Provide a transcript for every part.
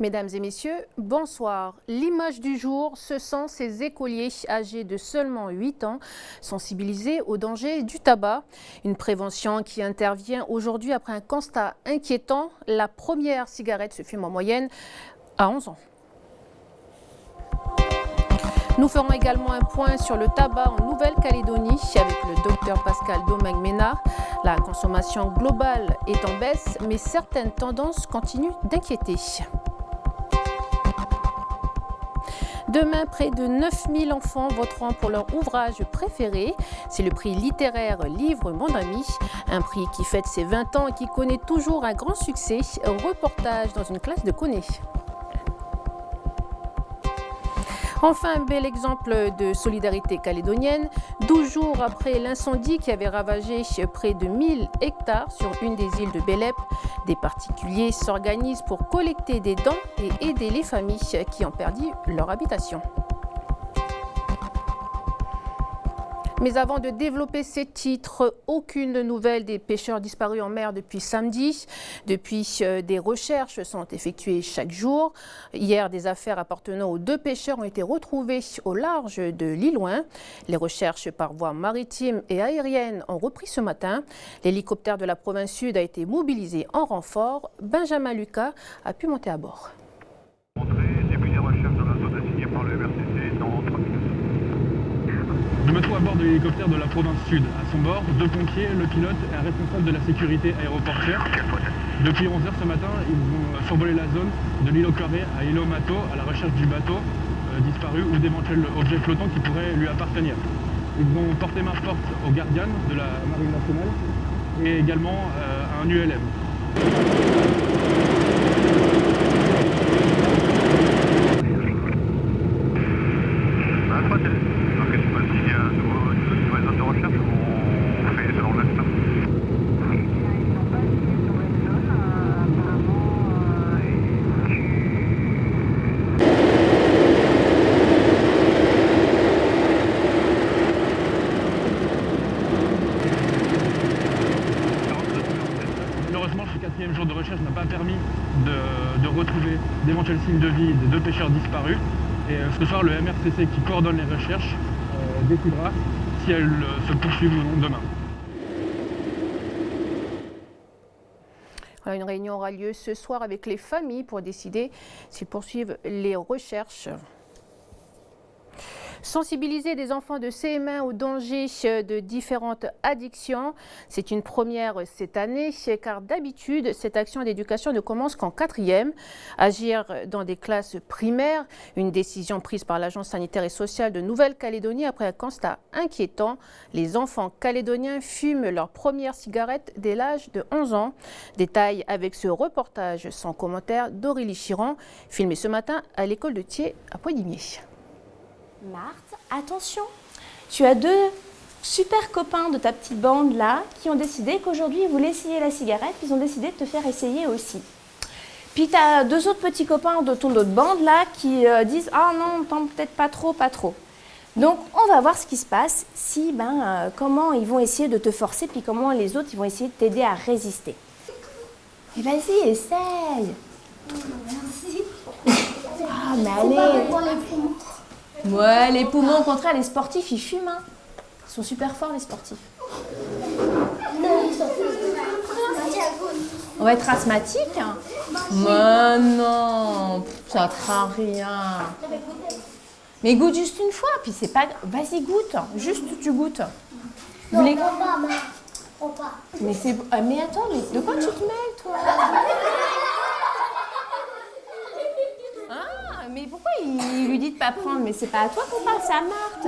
Mesdames et messieurs, bonsoir. L'image du jour, ce sont ces écoliers âgés de seulement 8 ans, sensibilisés au danger du tabac. Une prévention qui intervient aujourd'hui après un constat inquiétant. La première cigarette se fume en moyenne à 11 ans. Nous ferons également un point sur le tabac en Nouvelle-Calédonie avec le docteur Pascal Domingue-Ménard. La consommation globale est en baisse, mais certaines tendances continuent d'inquiéter. Demain, près de 9000 enfants voteront pour leur ouvrage préféré. C'est le prix littéraire Livre Mon Ami, un prix qui fête ses 20 ans et qui connaît toujours un grand succès. Reportage dans une classe de Koné. Enfin, un bel exemple de solidarité calédonienne. 12 jours après l'incendie qui avait ravagé près de 1000 hectares sur une des îles de Bélep, des particuliers s'organisent pour collecter des dons et aider les familles qui ont perdu leur habitation. Mais avant de développer ces titres, aucune nouvelle des pêcheurs disparus en mer depuis samedi. Depuis, des recherches sont effectuées chaque jour. Hier, des affaires appartenant aux 2 pêcheurs ont été retrouvées au large de l'Île-Ouin. Les recherches par voie maritime et aérienne ont repris ce matin. L'hélicoptère de la province sud a été mobilisé en renfort. Benjamin Lucas a pu monter à bord. Début des recherches dans la zone assignée par le MRCC dans 3 minutes. Je me trouve à bord de l'hélicoptère de la province sud. À son bord, 2 pompiers, le pilote et un responsable de la sécurité aéroportuaire. Depuis 11 h ce matin, ils ont survolé la zone de l'île au Carré à l'île au Mato à la recherche du bateau disparu ou d'éventuels objets flottants qui pourraient lui appartenir. Ils ont porté main forte aux gardiens de la Marine nationale et également à un ULM. Malheureusement, ce 4e jour de recherche n'a pas permis de retrouver d'éventuels signes de vie des 2 pêcheurs disparus. Et ce soir, le MRCC qui coordonne les recherches décidera si elles se poursuivent ou non demain. Voilà, une réunion aura lieu ce soir avec les familles pour décider s'ils poursuivent les recherches. Sensibiliser des enfants de CM1 au danger de différentes addictions, c'est une première cette année, car d'habitude, cette action d'éducation ne commence qu'en 4e. Agir dans des classes primaires, une décision prise par l'Agence sanitaire et sociale de Nouvelle-Calédonie après un constat inquiétant. Les enfants calédoniens fument leur première cigarette dès l'âge de 11 ans. Détail avec ce reportage sans commentaire d'Aurélie Chiron, filmé ce matin à l'école de Thiers à Poix-Dimier. Marthe, attention, tu as 2 super copains de ta petite bande là qui ont décidé qu'aujourd'hui ils voulaient essayer la cigarette, ils ont décidé de te faire essayer aussi. Puis tu as 2 autres petits copains de ton autre bande là qui disent « Ah non, peut-être pas trop, pas trop ». Donc on va voir ce qui se passe, si, comment ils vont essayer de te forcer, puis comment les autres ils vont essayer de t'aider à résister. Et vas-y, essaye. Merci. Ah mais allez. Ouais, les poumons, au contraire, les sportifs, ils fument. Hein. Ils sont super forts, les sportifs. Non, ils sont asthmatiques. On va être asthmatique. Hein. Mais non, ça craint rien. Mais goûte juste une fois, puis c'est pas... Vas-y, goûte. Juste, tu goûtes. Non, voulez... prends pas. Mais c'est... Mais attends, mais de quoi tu te mêles, toi? Mais pourquoi il lui dit de pas prendre? Mais c'est pas à toi qu'on parle, c'est à Marthe.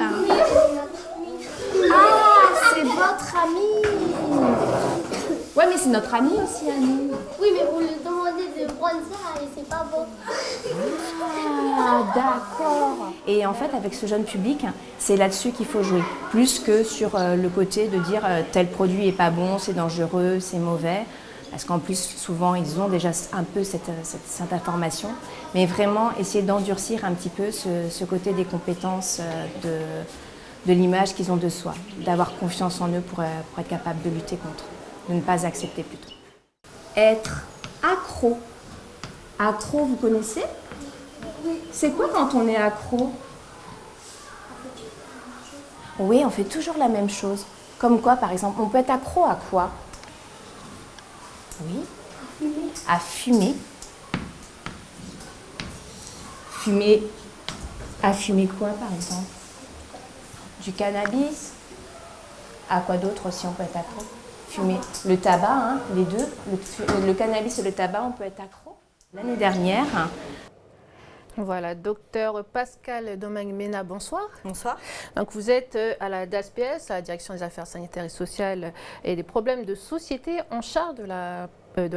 Ah, c'est votre ami. Ouais, mais c'est notre ami aussi, à nous. Oui, mais vous lui demandez de prendre ça et c'est pas bon. Ah, d'accord. Et en fait, avec ce jeune public, c'est là-dessus qu'il faut jouer. Plus que sur le côté de dire tel produit est pas bon, c'est dangereux, c'est mauvais. Parce qu'en plus, souvent, ils ont déjà un peu cette information. Mais vraiment, essayer d'endurcir un petit peu ce côté des compétences de l'image qu'ils ont de soi. D'avoir confiance en eux pour être capable de lutter contre. De ne pas accepter plutôt. Être accro Accro, vous connaissez? C'est quoi quand on est accro? Oui, on fait toujours la même chose. Comme quoi, par exemple, on peut être accro à quoi? Oui. À fumer. Fumer. À fumer quoi, par exemple? Du cannabis. À quoi d'autre aussi on peut être accro? Fumer. Le tabac, hein, les deux. Le cannabis et le tabac, on peut être accro. L'année dernière. Voilà, docteur Pascal Domingue-Ménat, bonsoir. Bonsoir. Donc vous êtes à la DASPS, à la Direction des Affaires Sanitaires et Sociales et des problèmes de société en charge de la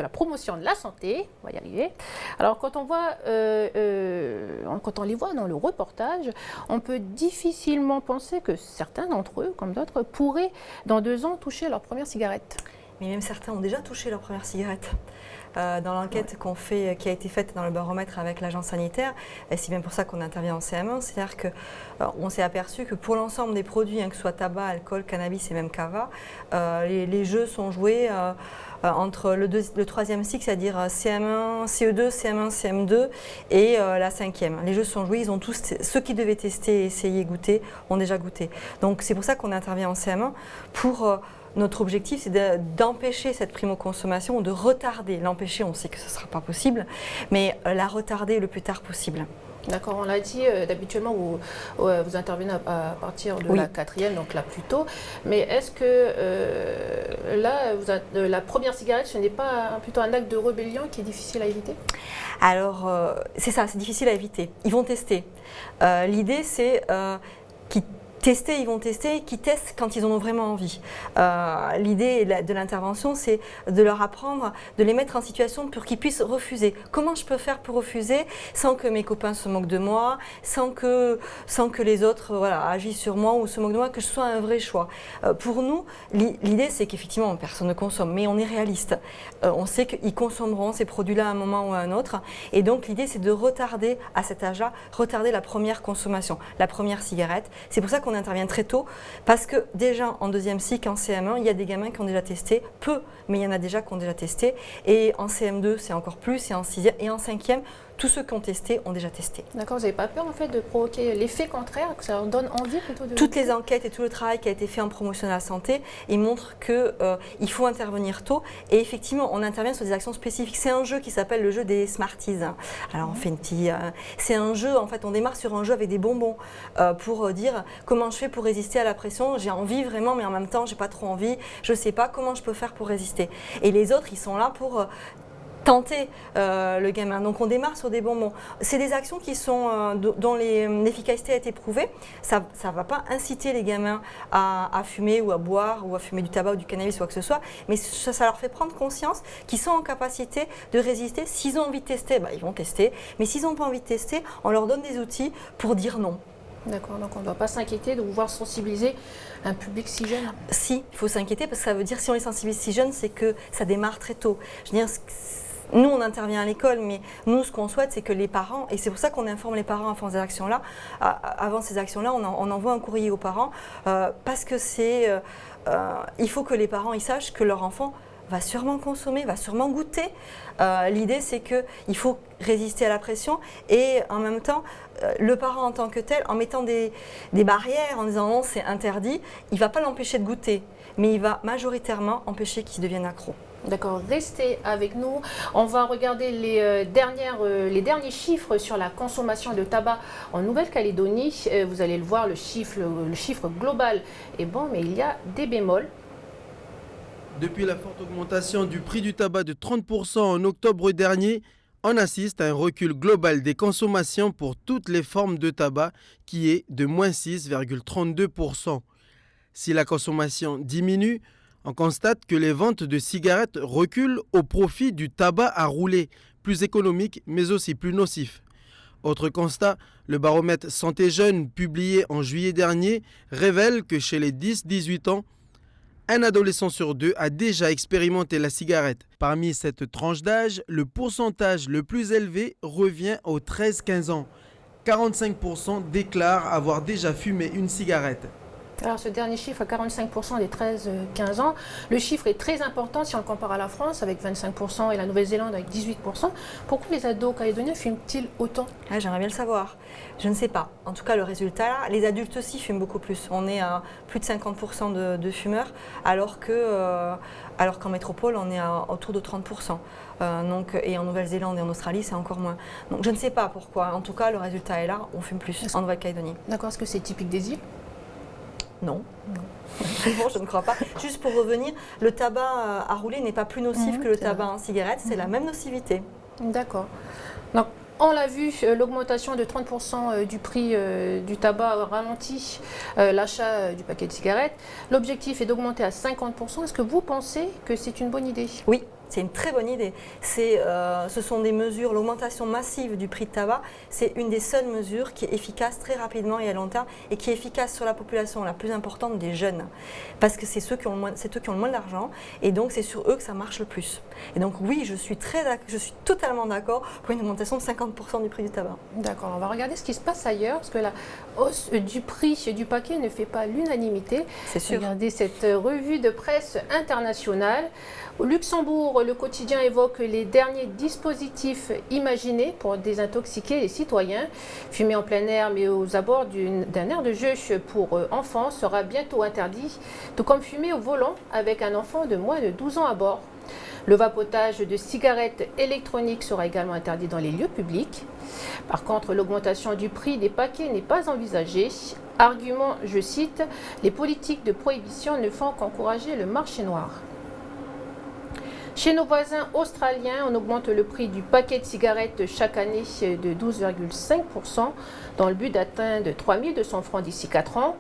promotion de la santé, on va y arriver. Alors quand on les voit dans le reportage, on peut difficilement penser que certains d'entre eux, comme d'autres, pourraient dans 2 ans toucher leur première cigarette. Mais même certains ont déjà touché leur première cigarette. Dans l'enquête qui a été faite dans le baromètre avec l'agence sanitaire, et c'est bien pour ça qu'on intervient en CM1, c'est-à-dire qu'on s'est aperçu que pour l'ensemble des produits, que ce soit tabac, alcool, cannabis et même cava, les jeux sont joués entre le 3e cycle, c'est-à-dire CM1, CE2, CM1, CM2 et la 5e. Les jeux sont joués, ils ont tous, ceux qui devaient tester, essayer, goûter, ont déjà goûté. Donc c'est pour ça qu'on intervient en CM1 pour... Notre objectif, c'est d'empêcher cette primo-consommation ou de retarder. L'empêcher, on sait que ce ne sera pas possible, mais la retarder le plus tard possible. D'accord, on l'a dit, d'habituellement vous intervenez à partir de la 4e, donc là plus tôt. Mais est-ce que la première cigarette, ce n'est pas plutôt un acte de rébellion qui est difficile à éviter? Alors, c'est ça, c'est difficile à éviter. Ils vont tester. L'idée, c'est ils vont tester, qui testent quand ils en ont vraiment envie. L'idée de l'intervention, c'est de leur apprendre, de les mettre en situation pour qu'ils puissent refuser. Comment je peux faire pour refuser sans que mes copains se moquent de moi, sans que les autres agissent sur moi ou se moquent de moi, que ce soit un vrai choix. Pour nous, l'idée, c'est qu'effectivement, personne ne consomme, mais on est réaliste. On sait qu'ils consommeront ces produits-là à un moment ou à un autre. Et donc, l'idée, c'est de retarder, à cet âge-là, retarder la première consommation, la première cigarette. C'est pour ça qu'on intervient très tôt, parce que déjà en 2e cycle, en CM1, il y a des gamins qui ont déjà testé, peu, mais il y en a déjà qui ont déjà testé, et en CM2 c'est encore plus, et en 6e et en 5e, tous ceux qui ont testé ont déjà testé. D'accord, vous n'avez pas peur en fait de provoquer l'effet contraire, que ça leur donne envie plutôt de... Toutes les enquêtes et tout le travail qui a été fait en promotion de la santé, ils montrent qu'il faut intervenir tôt, et effectivement on intervient sur des actions spécifiques. C'est un jeu qui s'appelle le jeu des Smarties. Alors on fait c'est un jeu, en fait on démarre sur un jeu avec des bonbons pour dire comment je fais pour résister à la pression, j'ai envie vraiment mais en même temps j'ai pas trop envie, je sais pas comment je peux faire pour résister. Et les autres ils sont là pour... tenter le gamin. Donc on démarre sur des bonbons. C'est des actions qui sont dont l'efficacité a été prouvée. Ça ne va pas inciter les gamins à fumer ou à boire ou à fumer du tabac ou du cannabis ou quoi que ce soit, mais ça leur fait prendre conscience qu'ils sont en capacité de résister. S'ils ont envie de tester, ils vont tester. Mais s'ils n'ont pas envie de tester, on leur donne des outils pour dire non. D'accord, donc on ne doit pas s'inquiéter de pouvoir sensibiliser un public si jeune. Si, il faut s'inquiéter parce que ça veut dire si on les sensibilise si jeunes, c'est que ça démarre très tôt. Je veux dire, nous, on intervient à l'école, mais nous, ce qu'on souhaite, c'est que les parents, et c'est pour ça qu'on informe les parents avant ces actions-là, on envoie un courrier aux parents, parce que il faut que les parents ils sachent que leur enfant va sûrement consommer, va sûrement goûter. L'idée, c'est qu'il faut résister à la pression et en même temps, le parent en tant que tel, en mettant des barrières, en disant non, c'est interdit, il ne va pas l'empêcher de goûter, mais il va majoritairement empêcher qu'il devienne accro. D'accord, restez avec nous. On va regarder les derniers chiffres sur la consommation de tabac en Nouvelle-Calédonie. Vous allez le voir, le chiffre global est bon, mais il y a des bémols. Depuis la forte augmentation du prix du tabac de 30% en octobre dernier, on assiste à un recul global des consommations pour toutes les formes de tabac qui est de moins 6,32%. Si la consommation diminue, on constate que les ventes de cigarettes reculent au profit du tabac à rouler, plus économique mais aussi plus nocif. Autre constat, le baromètre Santé Jeune publié en juillet dernier révèle que chez les 10-18 ans, un adolescent sur 2 a déjà expérimenté la cigarette. Parmi cette tranche d'âge, le pourcentage le plus élevé revient aux 13-15 ans. 45% déclarent avoir déjà fumé une cigarette. Alors ce dernier chiffre, 45% des 13-15 ans, le chiffre est très important si on le compare à la France avec 25% et la Nouvelle-Zélande avec 18%. Pourquoi les ados calédoniens fument-ils autant? J'aimerais bien le savoir. Je ne sais pas. En tout cas, le résultat, les adultes aussi fument beaucoup plus. On est à plus de 50% de fumeurs, alors qu'en métropole, on est autour de 30%. Et en Nouvelle-Zélande et en Australie, c'est encore moins. Donc je ne sais pas pourquoi. En tout cas, le résultat est là, on fume plus en Nouvelle-Calédonie. D'accord, est-ce que c'est typique des îles? Non. Bon, je ne crois pas. Juste pour revenir, le tabac à rouler n'est pas plus nocif que le tabac en cigarette, c'est la même nocivité. D'accord. Donc, on l'a vu, l'augmentation de 30% du prix du tabac ralentit l'achat du paquet de cigarettes. L'objectif est d'augmenter à 50%. Est-ce que vous pensez que c'est une bonne idée? Oui. C'est une très bonne idée. Ce sont des mesures, l'augmentation massive du prix de tabac, c'est une des seules mesures qui est efficace très rapidement et à long terme et qui est efficace sur la population la plus importante des jeunes. Parce que c'est eux qui ont le moins d'argent et donc c'est sur eux que ça marche le plus. Et donc oui, je suis totalement d'accord pour une augmentation de 50% du prix du tabac. D'accord, on va regarder ce qui se passe ailleurs parce que la hausse du prix du paquet ne fait pas l'unanimité. C'est sûr. Regardez cette revue de presse internationale. Au Luxembourg, le quotidien évoque les derniers dispositifs imaginés pour désintoxiquer les citoyens. Fumer en plein air mais aux abords d'un aire de jeu pour enfants sera bientôt interdit, tout comme fumer au volant avec un enfant de moins de 12 ans à bord. Le vapotage de cigarettes électroniques sera également interdit dans les lieux publics. Par contre, l'augmentation du prix des paquets n'est pas envisagée. Argument, je cite, « Les politiques de prohibition ne font qu'encourager le marché noir ». Chez nos voisins australiens, on augmente le prix du paquet de cigarettes chaque année de 12,5% dans le but d'atteindre 3 200 francs d'ici 4 ans.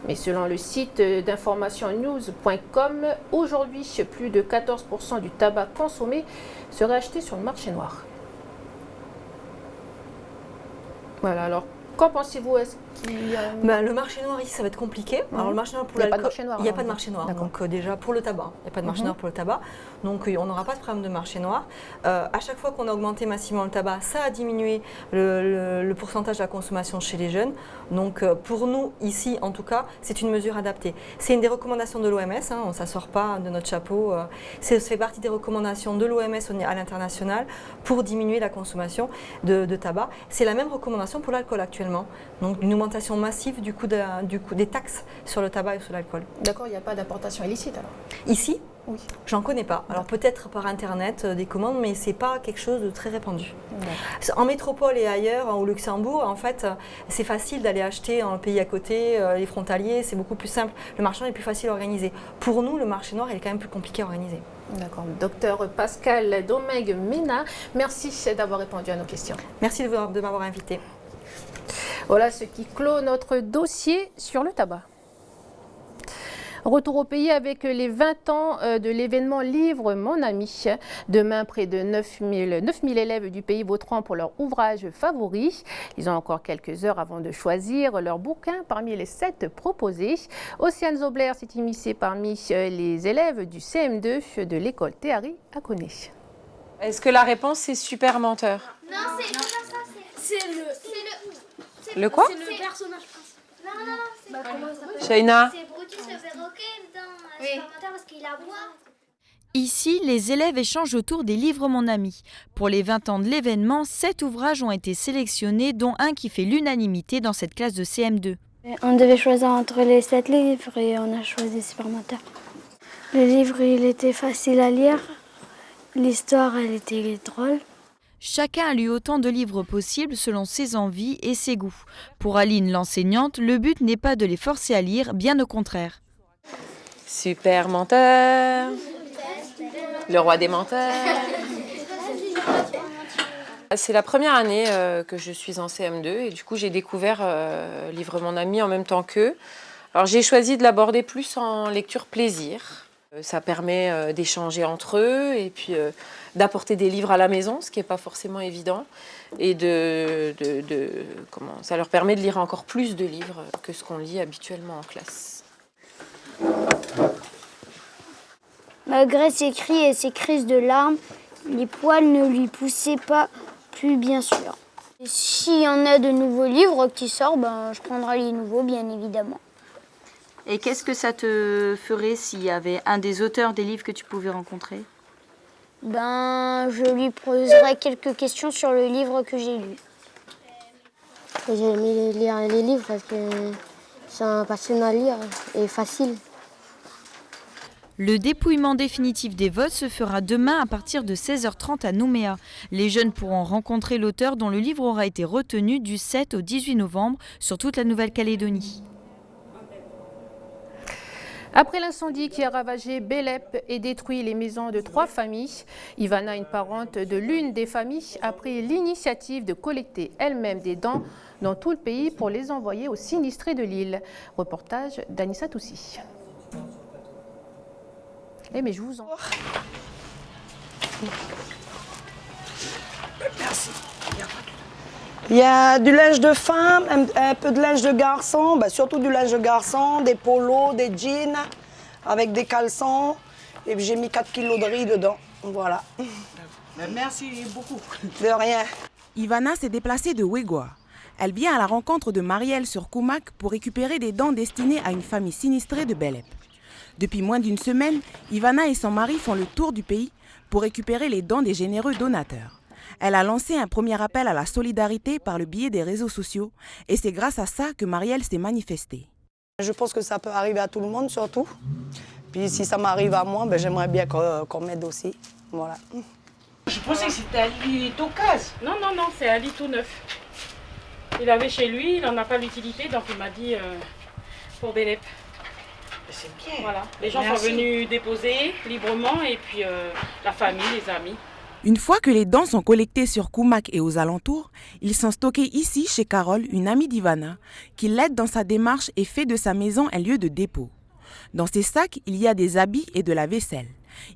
Mais selon le site d'information news.com, aujourd'hui, plus de 14% du tabac consommé serait acheté sur le marché noir. Voilà, alors qu'en pensez-vous? Est-ce qu'il y a... Le marché noir ici, ça va être compliqué. Alors, le marché noir pour l'alcool, il n'y a pas de marché noir. Donc déjà pour le tabac, il n'y a pas de marché noir pour le tabac. Donc on n'aura pas de problème de marché noir. À chaque fois qu'on a augmenté massivement le tabac, ça a diminué le pourcentage de la consommation chez les jeunes. Donc pour nous ici, en tout cas, c'est une mesure adaptée. C'est une des recommandations de l'OMS. On ne sort pas de notre chapeau. Ça fait partie des recommandations de l'OMS à l'international pour diminuer la consommation de tabac. C'est la même recommandation pour l'alcool actuellement. Donc une augmentation massive du coût des taxes sur le tabac et sur l'alcool. D'accord, il n'y a pas d'importation illicite alors? Ici, oui. J'en connais pas. Alors peut-être par internet des commandes, mais c'est pas quelque chose de très répandu. En métropole et ailleurs, au Luxembourg, en fait, c'est facile d'aller acheter dans le pays à côté, les frontaliers, c'est beaucoup plus simple. Le marché noir est plus facile à organiser. Pour nous, le marché noir il est quand même plus compliqué à organiser. D'accord. Docteur Pascal Domingue-Mena, merci d'avoir répondu à nos questions. Merci de m'avoir invité. Voilà ce qui clôt notre dossier sur le tabac. Retour au pays avec les 20 ans de l'événement Livre mon ami. Demain, près de 9000 élèves du pays voteront pour leur ouvrage favori. Ils ont encore quelques heures avant de choisir leur bouquin parmi les 7 proposés. Océane Zobler s'est immiscée parmi les élèves du CM2 de l'école Théari à Connay. Est-ce que la réponse est super menteur? Non, c'est pas ça, c'est Le quoi? C'est le personnage principal. Non, c'est comment ça s'appelle? Shaina? C'est Brutus le perroquet dans Super Menteur parce qu'il aboie. Ici, les élèves échangent autour des livres mon ami. Pour les 20 ans de l'événement, 7 ouvrages ont été sélectionnés, dont un qui fait l'unanimité dans cette classe de CM2. On devait choisir entre les 7 livres et on a choisi Super Menteur. Le livre, il était facile à lire. L'histoire, elle était drôle. Chacun a lu autant de livres possible selon ses envies et ses goûts. Pour Aline, l'enseignante, le but n'est pas de les forcer à lire, bien au contraire. Super menteur. Le roi des menteurs. C'est la première année que je suis en CM2 et du coup j'ai découvert Livre mon ami en même temps qu'eux. Alors j'ai choisi de l'aborder plus en lecture plaisir. Ça permet d'échanger entre eux et puis d'apporter des livres à la maison, ce qui n'est pas forcément évident. Et ça leur permet de lire encore plus de livres que ce qu'on lit habituellement en classe. Malgré ses cris et ses crises de larmes, les poils ne lui poussaient pas plus, bien sûr. S'il y en a de nouveaux livres qui sortent, je prendrai les nouveaux, bien évidemment. Et qu'est-ce que ça te ferait s'il y avait un des auteurs des livres que tu pouvais rencontrer? Ben, je lui poserai quelques questions sur le livre que j'ai lu. J'ai aimé lire les livres parce que c'est un passionnant à lire et facile. Le dépouillement définitif des votes se fera demain à partir de 16h30 à Nouméa. Les jeunes pourront rencontrer l'auteur dont le livre aura été retenu du 7 au 18 novembre sur toute la Nouvelle-Calédonie. Après l'incendie qui a ravagé Belep et détruit les maisons de 3 familles, Ivana, une parente de l'une des familles, a pris l'initiative de collecter elle-même des dons dans tout le pays pour les envoyer aux sinistrés de l'île. Reportage d'Anissa Toussi. Eh mais je vous en... Merci. Il y a du linge de femme, un peu de linge de garçon, ben surtout du linge de garçon, des polos, des jeans, avec des caleçons. Et j'ai mis 4 kilos de riz dedans. Voilà. Merci beaucoup. De rien. Ivana s'est déplacée de Wegoa. Elle vient à la rencontre de Marielle sur Koumak pour récupérer des dents destinées à une famille sinistrée de Belep. Depuis moins d'une semaine, Ivana et son mari font le tour du pays pour récupérer les dons des généreux donateurs. Elle a lancé un premier appel à la solidarité par le biais des réseaux sociaux et c'est grâce à ça que Marielle s'est manifestée. Je pense que ça peut arriver à tout le monde surtout. Puis si ça m'arrive à moi, ben, j'aimerais bien qu'on m'aide aussi. Voilà. Je pensais que c'était un lit tout casse. Non, c'est un lit tout neuf. Il avait chez lui, il n'en a pas l'utilité, donc il m'a dit pour Belep. C'est bien. Voilà. Les gens sont venus déposer librement et puis la famille, les amis. Une fois que les dons sont collectés sur Koumak et aux alentours, ils sont stockés ici chez Carole, une amie d'Ivana, qui l'aide dans sa démarche et fait de sa maison un lieu de dépôt. Dans ces sacs, il y a des habits et de la vaisselle.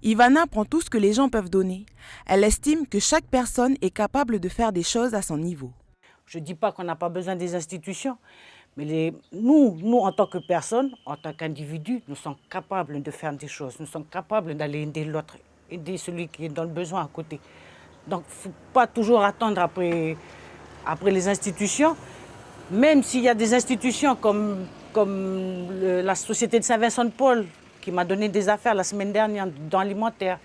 Ivana prend tout ce que les gens peuvent donner. Elle estime que chaque personne est capable de faire des choses à son niveau. Je ne dis pas qu'on n'a pas besoin des institutions, mais nous, en tant que personnes, en tant qu'individus, nous sommes capables de faire des choses. Nous sommes capables d'aller aider l'autre, aider celui qui est dans le besoin à côté. Donc, il ne faut pas toujours attendre après les institutions, même s'il y a des institutions comme la Société de Saint-Vincent-de-Paul, qui m'a donné des affaires la semaine dernière dans l'alimentaire.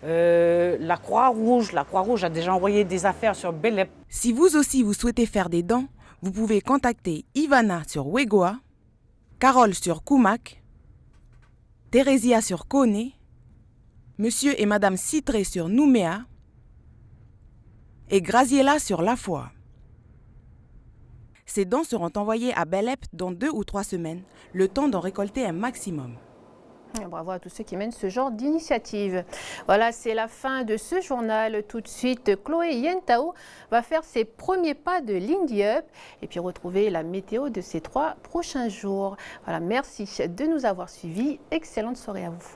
La Croix-Rouge a déjà envoyé des affaires sur Belep. Si vous aussi vous souhaitez faire des dons, vous pouvez contacter Ivana sur Wegoa, Carole sur Koumak, Thérésia sur Koné, Monsieur et Madame Citré sur Nouméa et Graziella sur La Foi. Ces dons seront envoyés à Belep dans 2 ou 3 semaines, le temps d'en récolter un maximum. Bravo à tous ceux qui mènent ce genre d'initiative. Voilà, c'est la fin de ce journal. Tout de suite, Chloé Yentao va faire ses premiers pas de l'Indie Up et puis retrouver la météo de ces 3 prochains jours. Voilà, merci de nous avoir suivis. Excellente soirée à vous.